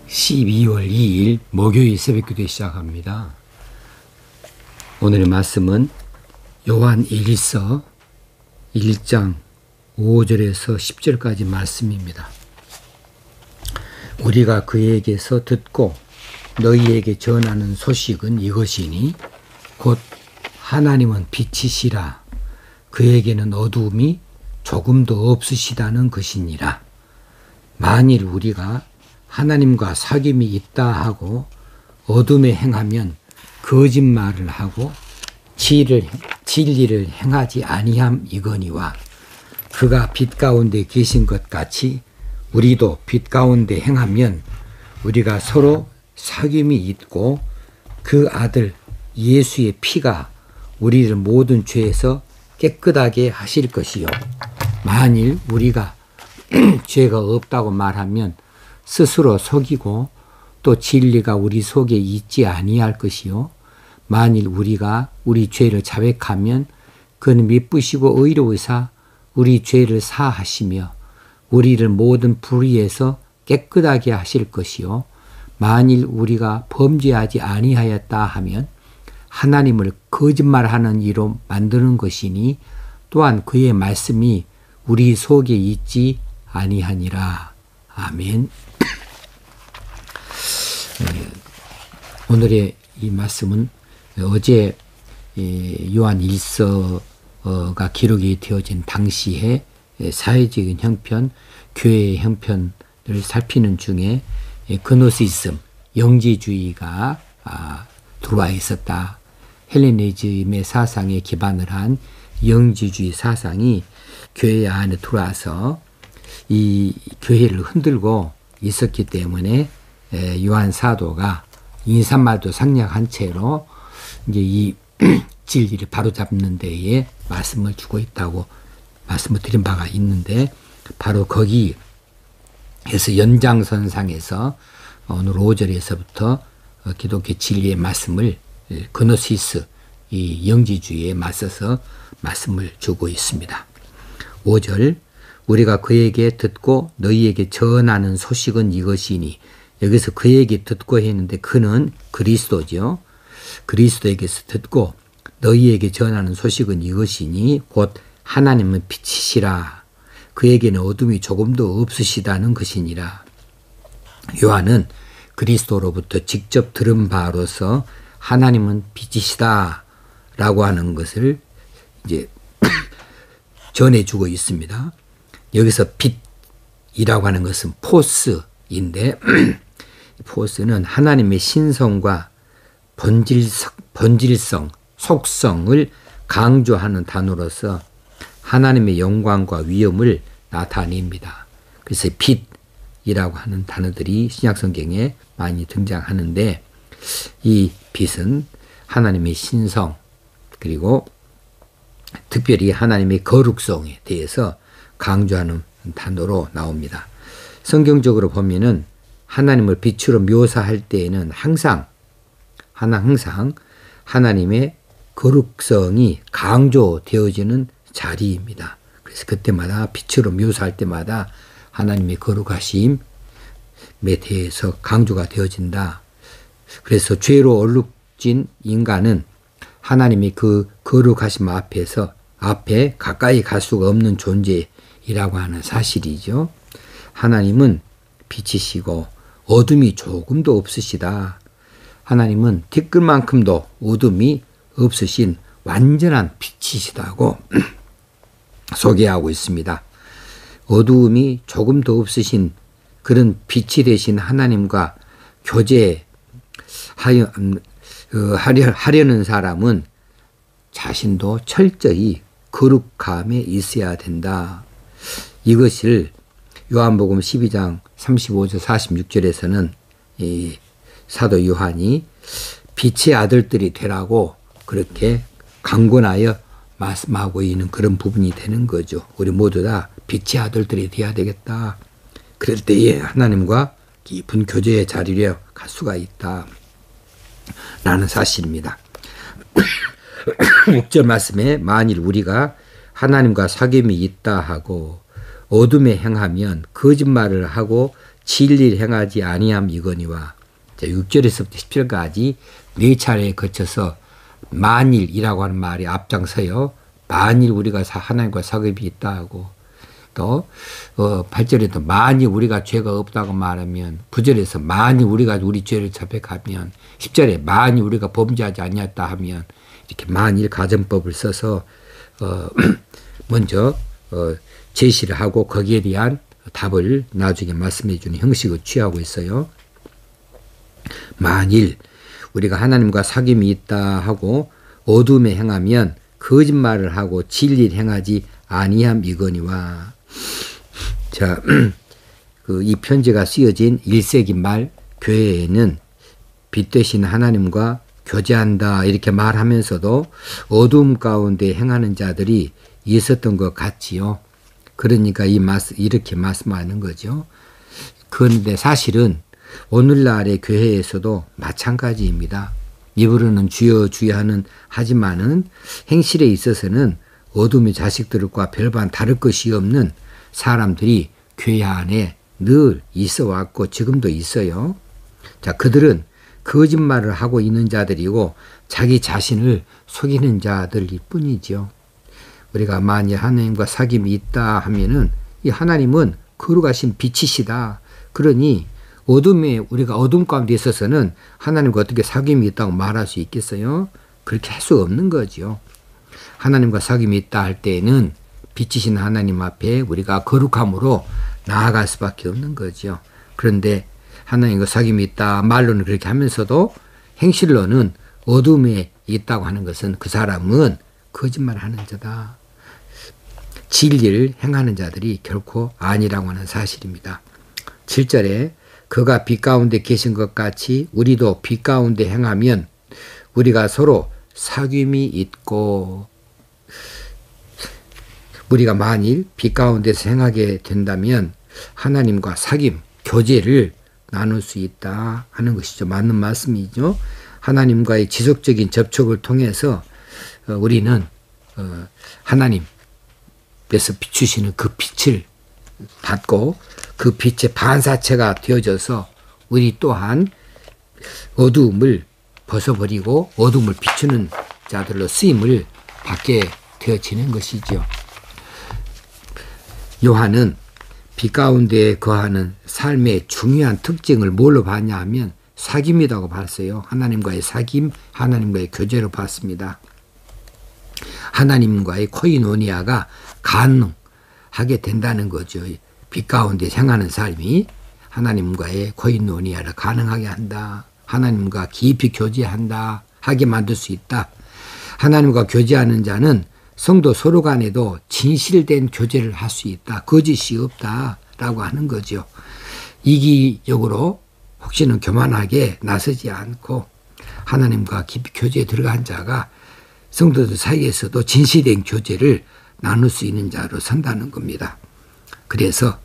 12월 2일 목요일 새벽기도 시작합니다. 오늘의 말씀은 요한 1서 1장 5절에서 10절까지 말씀입니다. 우리가 그에게서 듣고 너희에게 전하는 소식은 이것이니 곧 하나님은 빛이시라 그에게는 어두움이 조금도 없으시다는 것이니라. 만일 우리가 하나님과 사귐이 있다 하고 어둠에 행하면 거짓말을 하고 진리를 행하지 아니함 이거니와 그가 빛 가운데 계신 것 같이 우리도 빛 가운데 행하면 우리가 서로 사귐이 있고 그 아들 예수의 피가 우리를 모든 죄에서 깨끗하게 하실 것이요 만일 우리가 죄가 없다고 말하면 스스로 속이고 또 진리가 우리 속에 있지 아니할 것이요 만일 우리가 우리 죄를 자백하면 그는 미쁘시고 의로우사 우리 죄를 사하시며 우리를 모든 불의에서 깨끗하게 하실 것이요 만일 우리가 범죄하지 아니하였다 하면 하나님을 거짓말하는 이로 만드는 것이니 또한 그의 말씀이 우리 속에 있지 아니하니라. 아멘. 오늘의 이 말씀은 어제 요한 1서가 기록이 되어진 당시에 사회적인 형편, 교회의 형편을 살피는 중에 그노시즘, 영지주의가 들어와 있었다. 헬레니즘의 사상에 기반을 한 영지주의 사상이 교회 안에 들어와서 이 교회를 흔들고 있었기 때문에 요한 사도가 인사말도 상략한 채로 이제 이 진리를 바로잡는 데에 말씀을 주고 있다고 말씀을 드린 바가 있는데 바로 거기에서 연장선상에서 오늘 5절에서부터 기독교 진리의 말씀을 그노시스 이 영지주의에 맞서서 말씀을 주고 있습니다. 5절 우리가 그에게 듣고 너희에게 전하는 소식은 이것이니 여기서 그에게 듣고 했는데 그는 그리스도죠. 그리스도에게서 듣고 너희에게 전하는 소식은 이것이니 곧 하나님은 빛이시라 그에게는 어둠이 조금도 없으시다는 것이니라. 요한은 그리스도로부터 직접 들은 바로서 하나님은 빛이시다 라고 하는 것을 이제 전해주고 있습니다. 여기서 빛이라고 하는 것은 포스인데 포스는 하나님의 신성과 본질성, 속성을 강조하는 단어로서 하나님의 영광과 위엄을 나타냅니다. 그래서 빛이라고 하는 단어들이 신약성경에 많이 등장하는데 이 빛은 하나님의 신성 그리고 특별히 하나님의 거룩성에 대해서 강조하는 단어로 나옵니다. 성경적으로 보면은 하나님을 빛으로 묘사할 때에는 항상 하나님의 거룩성이 강조되어지는 자리입니다. 그래서 그때마다 빛으로 묘사할 때마다 하나님의 거룩하심에 대해서 강조가 되어진다. 그래서 죄로 얼룩진 인간은 하나님의 그 거룩하심 앞에 가까이 갈 수가 없는 존재이라고 하는 사실이죠. 하나님은 빛이시고 어둠이 조금도 없으시다. 하나님은 티끌만큼도 어둠이 없으신 완전한 빛이시다고 소개하고 있습니다. 어두움이 조금도 없으신 그런 빛이 되신 하나님과 교제하려는 사람은 자신도 철저히 거룩함에 있어야 된다. 이것을 요한복음 12장 35절 46절에서는 이 사도 요한이 빛의 아들들이 되라고 그렇게 강권하여 말씀하고 있는 그런 부분이 되는 거죠. 우리 모두 다 빛의 아들들이 되어야 되겠다. 그럴 때에 하나님과 깊은 교제의 자리에 갈 수가 있다. 라는 사실입니다. 6절 말씀에 만일 우리가 하나님과 사귐이 있다 하고 어둠에 행하면 거짓말을 하고 진리를 행하지 아니함 이거니와 6절에서부터 10절까지 네 차례에 거쳐서 만일이라고 하는 말이 앞장서요. 만일 우리가 하나님과 사귐이 있다 하고 또 8절에도 만일 우리가 죄가 없다고 말하면 9절에서 만일 우리가 우리 죄를 자백하면 10절에 만일 우리가 범죄하지 아니었다 하면 이렇게 만일 가정법을 써서 먼저 제시를 하고 거기에 대한 답을 나중에 말씀해 주는 형식을 취하고 있어요. 만일 우리가 하나님과 사귐이 있다 하고 어둠에 행하면 거짓말을 하고 진리를 행하지 아니함 이거니와. 자, 이 편지가 쓰여진 1세기 말 교회에는 빛 되신 하나님과 교제한다 이렇게 말하면서도 어둠 가운데 행하는 자들이 있었던 것 같지요. 그러니까 이렇게 말씀하는 거죠. 그런데 사실은 오늘날의 교회에서도 마찬가지입니다. 입으로는 주여 주여 하지만은 행실에 있어서는 어둠의 자식들과 별반 다를 것이 없는 사람들이 교회 안에 늘 있어 왔고 지금도 있어요. 자, 그들은 거짓말을 하고 있는 자들이고 자기 자신을 속이는 자들일 뿐이죠. 우리가 만약 하나님과 사귐이 있다 하면은 이 하나님은 거룩하신 빛이시다. 그러니 우리가 어둠 가운데 있어서는 하나님과 어떻게 사귐이 있다고 말할 수 있겠어요? 그렇게 할 수 없는 거죠. 하나님과 사귐이 있다 할 때에는 빛이신 하나님 앞에 우리가 거룩함으로 나아갈 수밖에 없는 거죠. 그런데 하나님과 사귐이 있다 말로는 그렇게 하면서도 행실로는 어둠에 있다고 하는 것은 그 사람은 거짓말하는 자다. 진리를 행하는 자들이 결코 아니라고 하는 사실입니다. 7절에 그가 빛 가운데 계신 것 같이 우리도 빛 가운데 행하면 우리가 서로 사귐이 있고, 우리가 만일 빛 가운데서 행하게 된다면 하나님과 사귐, 교제를 나눌 수 있다 하는 것이죠. 맞는 말씀이죠. 하나님과의 지속적인 접촉을 통해서 우리는 하나님께서 비추시는 그 빛을 받고 그 빛의 반사체가 되어져서 우리 또한 어두움을 벗어버리고 어둠을 비추는 자들로 쓰임을 받게 되어지는 것이죠. 요한은 빛 가운데 거하는 삶의 중요한 특징을 뭘로 봤냐 하면 사귐이라고 봤어요. 하나님과의 사귐, 하나님과의 교제로 봤습니다. 하나님과의 코이노니아가 가능하게 된다는 거죠. 빛 가운데 행하는 삶이 하나님과의 코이노니아를 가능하게 한다. 하나님과 깊이 교제한다. 하게 만들 수 있다. 하나님과 교제하는 자는 성도 서로 간에도 진실된 교제를 할 수 있다. 거짓이 없다라고 하는 거죠. 이기적으로 혹시는 교만하게 나서지 않고 하나님과 깊이 교제에 들어간 자가 성도들 사이에서도 진실된 교제를 나눌 수 있는 자로 선다는 겁니다. 그래서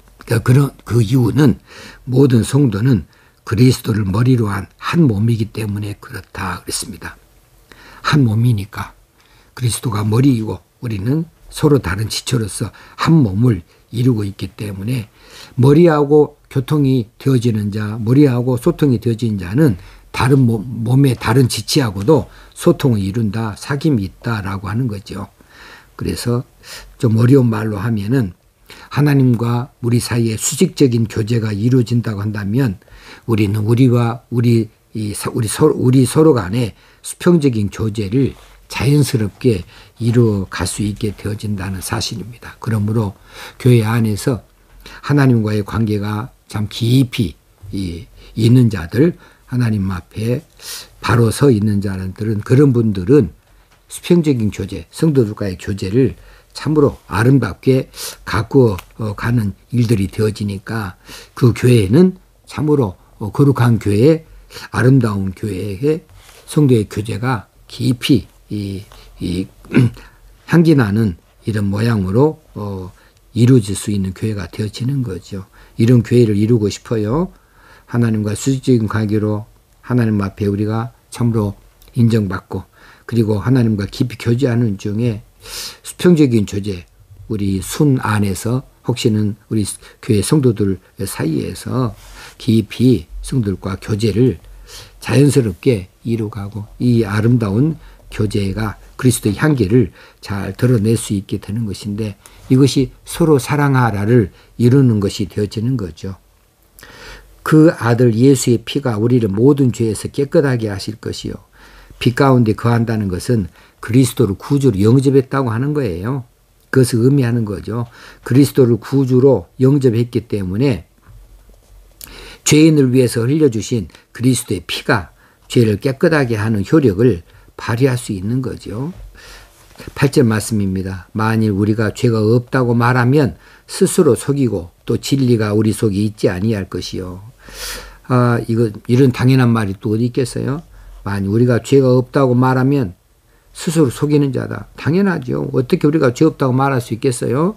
그 이유는 모든 성도는 그리스도를 머리로 한 몸이기 때문에 그렇다 그랬습니다. 한 몸이니까 그리스도가 머리이고 우리는 서로 다른 지체로서 한 몸을 이루고 있기 때문에 머리하고 교통이 되어지는 자, 머리하고 소통이 되어지는 자는 다른 몸의 다른 지체하고도 소통을 이룬다, 사귐이 있다라고 하는 거죠. 그래서 좀 어려운 말로 하면은 하나님과 우리 사이에 수직적인 교제가 이루어진다고 한다면 우리는 우리 서로 간에 수평적인 교제를 자연스럽게 이루어갈 수 있게 되어진다는 사실입니다. 그러므로 교회 안에서 하나님과의 관계가 참 깊이 있는 자들, 하나님 앞에 바로 서 있는 자들은 그런 분들은 수평적인 교제, 성도들과의 교제를 참으로 아름답게 가꾸어 가는 일들이 되어지니까 그 교회는 참으로 거룩한 교회, 아름다운 교회의 성도의 교제가 깊이 향기나는 이런 모양으로 이루어질 수 있는 교회가 되어지는 거죠. 이런 교회를 이루고 싶어요. 하나님과 수직적인 관계로 하나님 앞에 우리가 참으로 인정받고 그리고 하나님과 깊이 교제하는 중에 수평적인 교제, 우리 순 안에서 혹시는 우리 교회 성도들 사이에서 깊이 성들과 교제를 자연스럽게 이루가고 이 아름다운 교제가 그리스도의 향기를 잘 드러낼 수 있게 되는 것인데 이것이 서로 사랑하라를 이루는 것이 되어지는 거죠. 그 아들 예수의 피가 우리를 모든 죄에서 깨끗하게 하실 것이요. 빛 가운데 거한다는 것은 그리스도를 구주로 영접했다고 하는 거예요. 그것을 의미하는 거죠. 그리스도를 구주로 영접했기 때문에 죄인을 위해서 흘려주신 그리스도의 피가 죄를 깨끗하게 하는 효력을 발휘할 수 있는 거죠. 8절 말씀입니다. 만일 우리가 죄가 없다고 말하면 스스로 속이고 또 진리가 우리 속에 있지 아니할 것이요. 이런 당연한 말이 또 어디 있겠어요? 만일 우리가 죄가 없다고 말하면 스스로 속이는 자다. 당연하죠. 어떻게 우리가 죄 없다고 말할 수 있겠어요?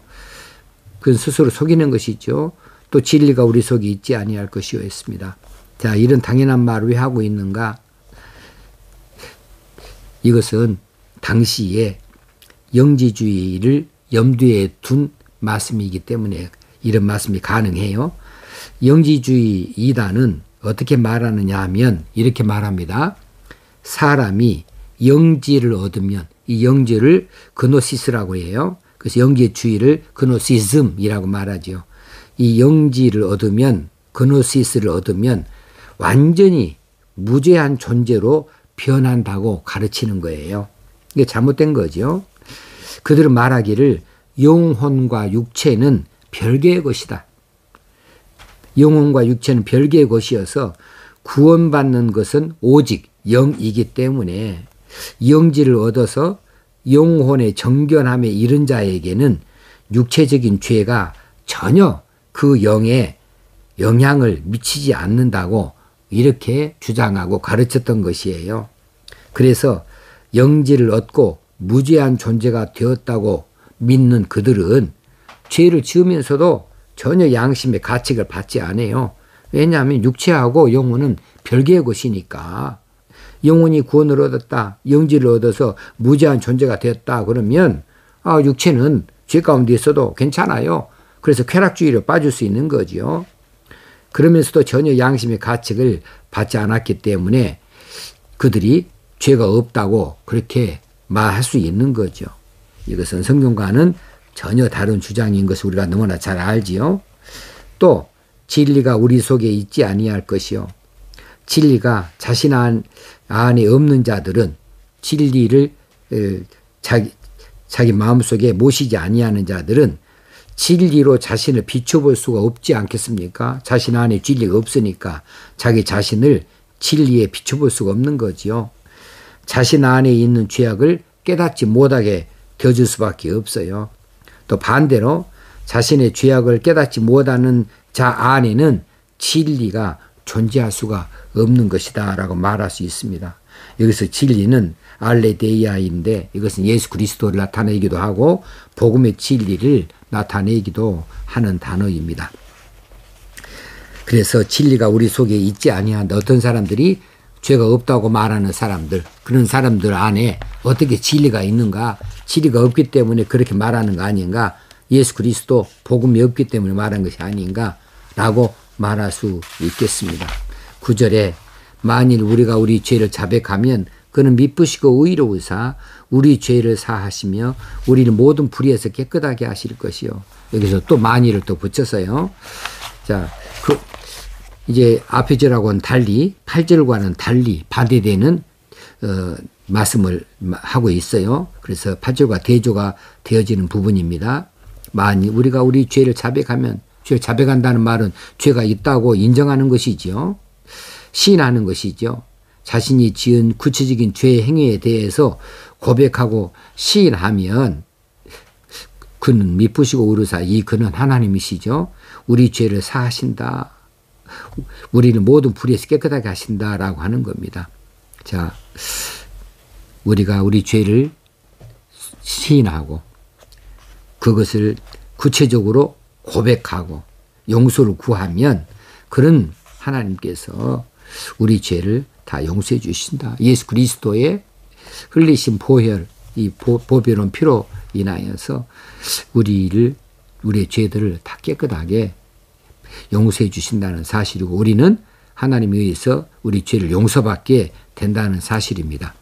그건 스스로 속이는 것이죠. 또 진리가 우리 속에 있지 아니할 것이요 했습니다. 자, 이런 당연한 말을 왜 하고 있는가? 이것은 당시에 영지주의를 염두에 둔 말씀이기 때문에 이런 말씀이 가능해요. 영지주의 이단은 어떻게 말하느냐 하면 이렇게 말합니다. 사람이 영지를 얻으면 이 영지를 그노시스라고 해요. 그래서 영지주의를 그노시즘이라고 말하죠. 이 영지를 얻으면 그노시스를 얻으면 완전히 무죄한 존재로 변한다고 가르치는 거예요. 이게 잘못된 거죠. 그들은 말하기를 영혼과 육체는 별개의 것이다. 영혼과 육체는 별개의 것이어서 구원받는 것은 오직 영이기 때문에 영지를 얻어서 영혼의 정결함에 이른 자에게는 육체적인 죄가 전혀 그 영에 영향을 미치지 않는다고 이렇게 주장하고 가르쳤던 것이에요. 그래서 영지를 얻고 무죄한 존재가 되었다고 믿는 그들은 죄를 지으면서도 전혀 양심의 가책을 받지 않아요. 왜냐하면 육체하고 영혼은 별개의 것이니까. 영혼이 구원을 얻었다, 영지를 얻어서 무죄한 존재가 되었다 그러면 육체는 죄 가운데 있어도 괜찮아요. 그래서 쾌락주의로 빠질 수 있는 거죠. 그러면서도 전혀 양심의 가책을 받지 않았기 때문에 그들이 죄가 없다고 그렇게 말할 수 있는 거죠. 이것은 성경과는 전혀 다른 주장인 것을 우리가 너무나 잘 알지요. 또 진리가 우리 속에 있지 아니할 것이요. 진리가 자신 안에 없는 자들은 진리를 자기 마음속에 모시지 아니하는 자들은 진리로 자신을 비춰볼 수가 없지 않겠습니까? 자신 안에 진리가 없으니까 자기 자신을 진리에 비춰볼 수가 없는 거지요. 자신 안에 있는 죄악을 깨닫지 못하게 되어줄 수밖에 없어요. 또 반대로 자신의 죄악을 깨닫지 못하는 자 안에는 진리가 존재할 수가 없는 것이다 라고 말할 수 있습니다. 여기서 진리는 알레데이아인데 이것은 예수 그리스도를 나타내기도 하고 복음의 진리를 나타내기도 하는 단어입니다. 그래서 진리가 우리 속에 있지 아니한다. 어떤 사람들이 죄가 없다고 말하는 사람들, 그런 사람들 안에 어떻게 진리가 있는가? 진리가 없기 때문에 그렇게 말하는 거 아닌가? 예수 그리스도 복음이 없기 때문에 말한 것이 아닌가? 라고 말할 수 있겠습니다. 9절에 만일 우리가 우리 죄를 자백하면 그는 미쁘시고 의로우사 우리 죄를 사하시며 우리를 모든 불의에서 깨끗하게 하실 것이요. 여기서 또 만일을 또 붙였어요. 자, 이제 앞의 절하고는 달리 8절과는 달리 반대되는 말씀을 하고 있어요. 그래서 8절과 대조가 되어지는 부분입니다. 만일 우리가 우리 죄를 자백하면, 죄를 자백한다는 말은 죄가 있다고 인정하는 것이죠. 시인하는 것이죠. 자신이 지은 구체적인 죄의 행위에 대해서 고백하고 시인하면 그는 미쁘시고 의로우사 이 그는 하나님이시죠. 우리 죄를 사하신다. 우리는 모든 불의에서 깨끗하게 하신다라고 하는 겁니다. 자, 우리가 우리 죄를 시인하고 그것을 구체적으로 고백하고 용서를 구하면 그런 하나님께서 우리 죄를 다 용서해 주신다. 예수 그리스도의 흘리신 보혈, 이 보배로운 피로 인하여서 우리의 죄들을 다 깨끗하게 용서해 주신다는 사실이고 우리는 하나님에 의해서 우리 죄를 용서받게 된다는 사실입니다.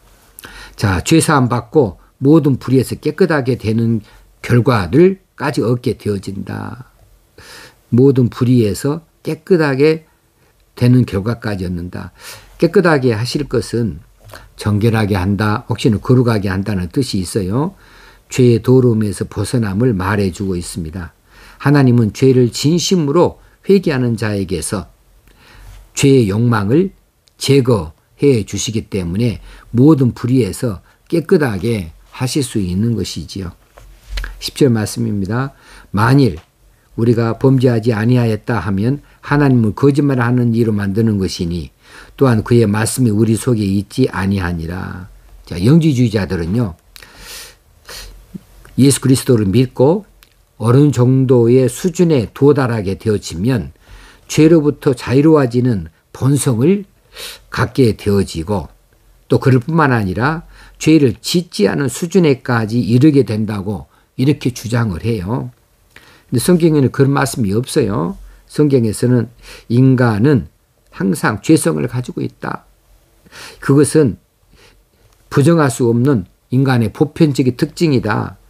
자, 죄사함 받고 모든 불의에서 깨끗하게 되는 결과들까지 얻게 되어진다. 모든 불의에서 깨끗하게 되는 결과까지 얻는다. 깨끗하게 하실 것은 정결하게 한다, 혹시나 거룩하게 한다는 뜻이 있어요. 죄의 더러움에서 벗어남을 말해주고 있습니다. 하나님은 죄를 진심으로 회개하는 자에게서 죄의 욕망을 제거해 주시기 때문에 모든 불의에서 깨끗하게 하실 수 있는 것이지요. 10절 말씀입니다. 만일 우리가 범죄하지 아니하였다 하면 하나님은 거짓말하는 이로 만드는 것이니 또한 그의 말씀이 우리 속에 있지 아니하니라. 자, 영지주의자들은요, 예수 그리스도를 믿고 어느 정도의 수준에 도달하게 되어지면 죄로부터 자유로워지는 본성을 갖게 되어지고 또 그럴 뿐만 아니라 죄를 짓지 않은 수준에까지 이르게 된다고 이렇게 주장을 해요. 근데 성경에는 그런 말씀이 없어요. 성경에서는 인간은 항상 죄성을 가지고 있다. 그것은 부정할 수 없는 인간의 보편적인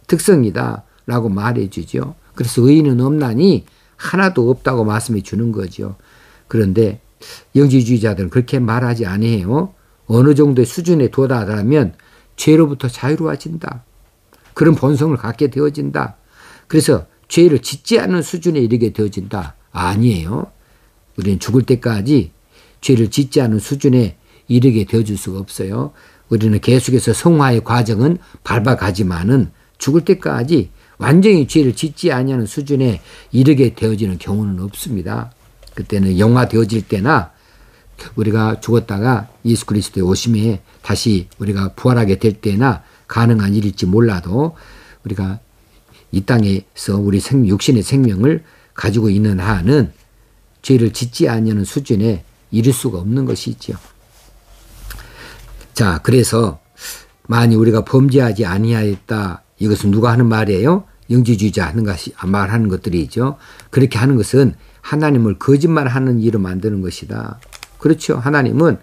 특성이다 라고 말해주죠. 그래서 의인은 없나니 하나도 없다고 말씀해 주는 거죠. 그런데 영지주의자들은 그렇게 말하지 아니해요. 어느 정도의 수준에 도달하면 죄로부터 자유로워진다. 그런 본성을 갖게 되어진다. 그래서 죄를 짓지 않는 수준에 이르게 되어진다. 아니에요. 우리는 죽을 때까지 죄를 짓지 않은 수준에 이르게 되어줄 수가 없어요. 우리는 계속해서 성화의 과정은 밟아가지만은 죽을 때까지 완전히 죄를 짓지 아니하는 수준에 이르게 되어지는 경우는 없습니다. 그때는 영화되어질 때나 우리가 죽었다가 예수 그리스도의 오심에 다시 우리가 부활하게 될 때나 가능한 일일지 몰라도 우리가 이 땅에서 우리 육신의 생명을 가지고 있는 한은 죄를 짓지 아니하는 수준에 이를 수가 없는 것이죠. 자, 그래서 만일 우리가 범죄하지 아니하였다. 이것은 누가 하는 말이에요? 영지주의자 하는 것이 말하는 것들이죠. 그렇게 하는 것은 하나님을 거짓말하는 이로 만드는 것이다. 그렇죠. 하나님은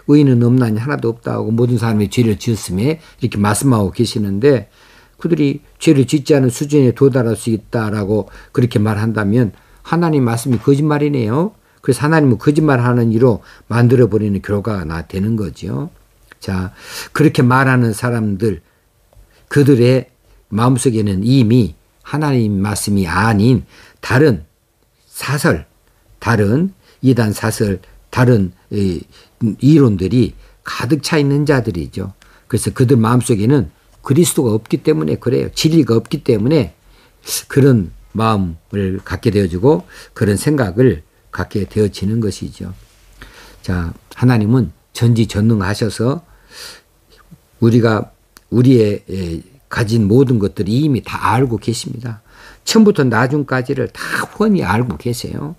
의인은 없나니 하나도 없다고 모든 사람이 죄를 지었음에 이렇게 말씀하고 계시는데 그들이 죄를 짓지 않은 수준에 도달할 수 있다라고 그렇게 말한다면 하나님 말씀이 거짓말이네요. 그래서 하나님은 거짓말하는 이로 만들어버리는 결과가 되는 거죠. 자, 그렇게 말하는 사람들, 그들의 마음속에는 이미 하나님 말씀이 아닌 다른 사설, 다른 이단 사설, 다른 이론들이 가득 차 있는 자들이죠. 그래서 그들 마음속에는 그리스도가 없기 때문에 그래요. 진리가 없기 때문에 그런 마음을 갖게 되어지고 그런 생각을 갖게 되어지는 것이죠. 자, 하나님은 전지전능하셔서 우리가 우리의 가진 모든 것들이 이미 다 알고 계십니다. 처음부터 나중까지를 다 훤히 알고 계세요.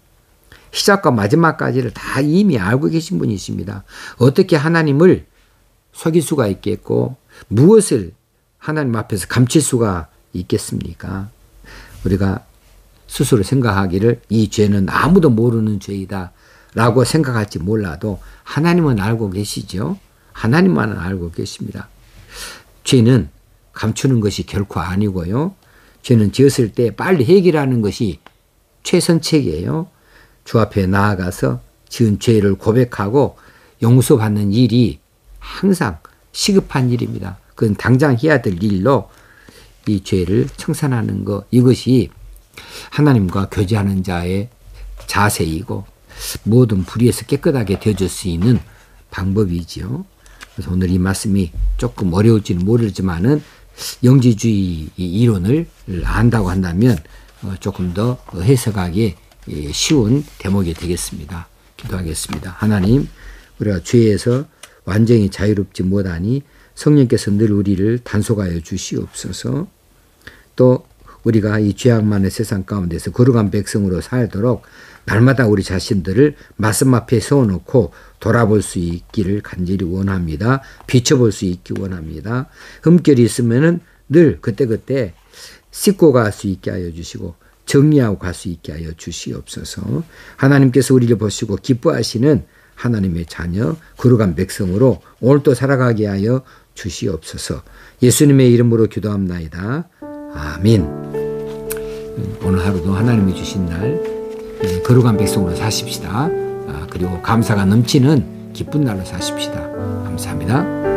시작과 마지막까지를 다 이미 알고 계신 분이십니다. 어떻게 하나님을 속일 수가 있겠고 무엇을 하나님 앞에서 감출 수가 있겠습니까? 우리가 스스로 생각하기를 이 죄는 아무도 모르는 죄이다 라고 생각할지 몰라도 하나님은 알고 계시죠. 하나님만은 알고 계십니다. 죄는 감추는 것이 결코 아니고요. 죄는 지었을 때 빨리 해결하는 것이 최선책이에요. 주 앞에 나아가서 지은 죄를 고백하고 용서받는 일이 항상 시급한 일입니다. 그건 당장 해야 될 일로 이 죄를 청산하는 것, 이것이 하나님과 교제하는 자의 자세이고 모든 불의에서 깨끗하게 되어줄 수 있는 방법이지요. 그래서 오늘 이 말씀이 조금 어려울지는 모르지만은 영지주의 이론을 안다고 한다면 조금 더 해석하기 쉬운 대목이 되겠습니다. 기도하겠습니다. 하나님, 우리가 죄에서 완전히 자유롭지 못하니 성령께서 늘 우리를 단속하여 주시옵소서. 또 우리가 이 죄악만의 세상 가운데서 거룩한 백성으로 살도록 날마다 우리 자신들을 말씀 앞에 세워놓고 돌아볼 수 있기를 간절히 원합니다. 비춰볼 수 있기 원합니다. 흠결이 있으면은 늘 그때그때 씻고 갈 수 있게 하여 주시고 정리하고 갈 수 있게 하여 주시옵소서. 하나님께서 우리를 보시고 기뻐하시는 하나님의 자녀 거룩한 백성으로 오늘도 살아가게 하여 주시옵소서. 예수님의 이름으로 기도합나이다. 아멘. 오늘 하루도 하나님이 주신 날 거룩한 백성으로 사십시다. 그리고 감사가 넘치는 기쁜 날로 사십시다. 감사합니다.